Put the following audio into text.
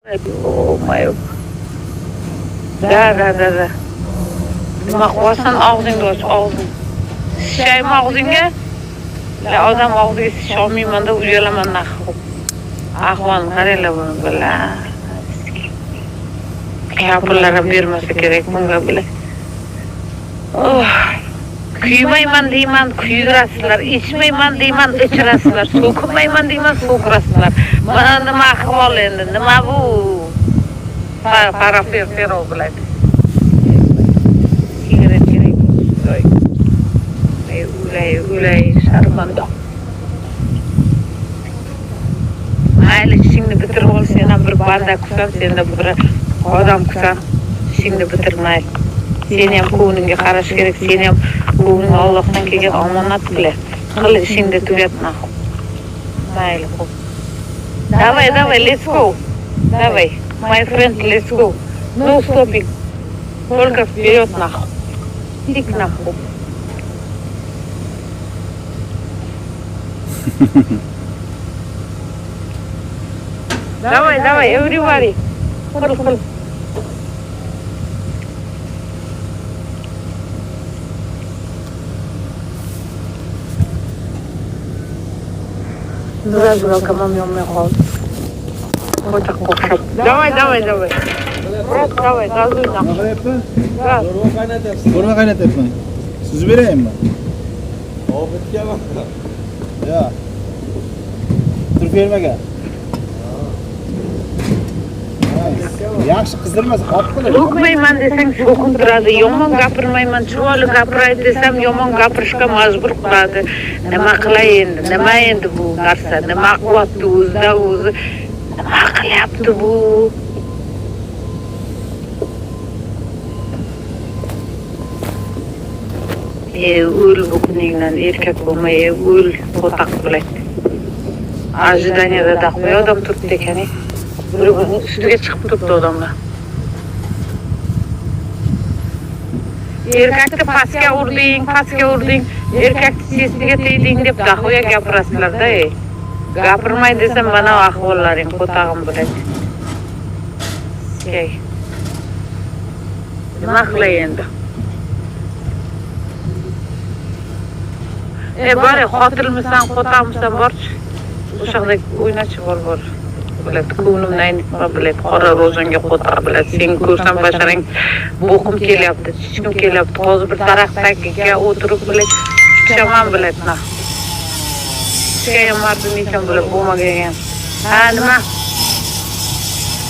Oh my. Da. Nima qilasan og'zingni och, og'zing. Shaymi og'zingga? La odam og'ziga shish olmayman deb uyalaman naqib. Ahvolni qaranglar buni bilan. Kapurlarga bermasa kerak bunga bilan. Kuymayman deyman, kuydirasizlar. Ichmayman deyman, ichirasizlar. So'kmayman deyman, so'kirasizlar. Mana nima ahvol endi? Nima bu? Para bilan. Sigaret kerak. Ulay, sharmanda. Mayli ishingni bitirib ol, sen ham bir banda kusan, sen de bir odam kusan. Ishingni bitirmay. Seni ham ko'nglingga qarash kerak, seni ham ko'ngling Allohdan kelgan omonat bilan. Qil ishingni tugatma. Mayli, xo'p. Давай, let's go. Давай, my friend, let's go. No stopping. Только вперед нахуй. Тик нахуй. Давай, everybody. Пошел. Дура, команд ёмный хол. Вот так пошел. Давай. Давай, газуй нахуй. Gaz. Çorba kaynatırsın. Süzü vereyim mi? O bitkiye bak. Ya. Turp vermege. Yaxshi qizdirmasa qolib qoladi. So'kmayman desang so'kintiradi, yomon gapirmayman, chiroyli gapiray desam yomon gapirishga majbur qiladi. Nima qilay endi? Nima endi bu narsa? Nima qilyapti o'zi? Nima qilyapti bu? O'l bu kuningdan erkak bo'lmay, o'l qo'taq bo'ladi. Ajidaniyada qo'y odam turibdi ekan. Bir ustiga chiqib turibdi odamlar. Erkakni pastga urding, erkakni sesiga tegding deb dahoya gapirasizlar-da. Gapirmay desam mana ahvollaring qo'tag'im bo'ladi. Nima qilay endi? Bari xotirmisan, qo'tamisan borchi. O'shaqda o'ynachi bor. Biladi, ko'nglimni aynitma biladi. Qora ro'zanga qo'taq biladi. Sen ko'rsam basharang bo'qim kelyapti, chichkim kelyapti. Hozir bir daraxt tagiga o'tirib biladi, chiqaman biladi. Chiqayam mardim ekan bilib bo'lmagan. Ha, nima?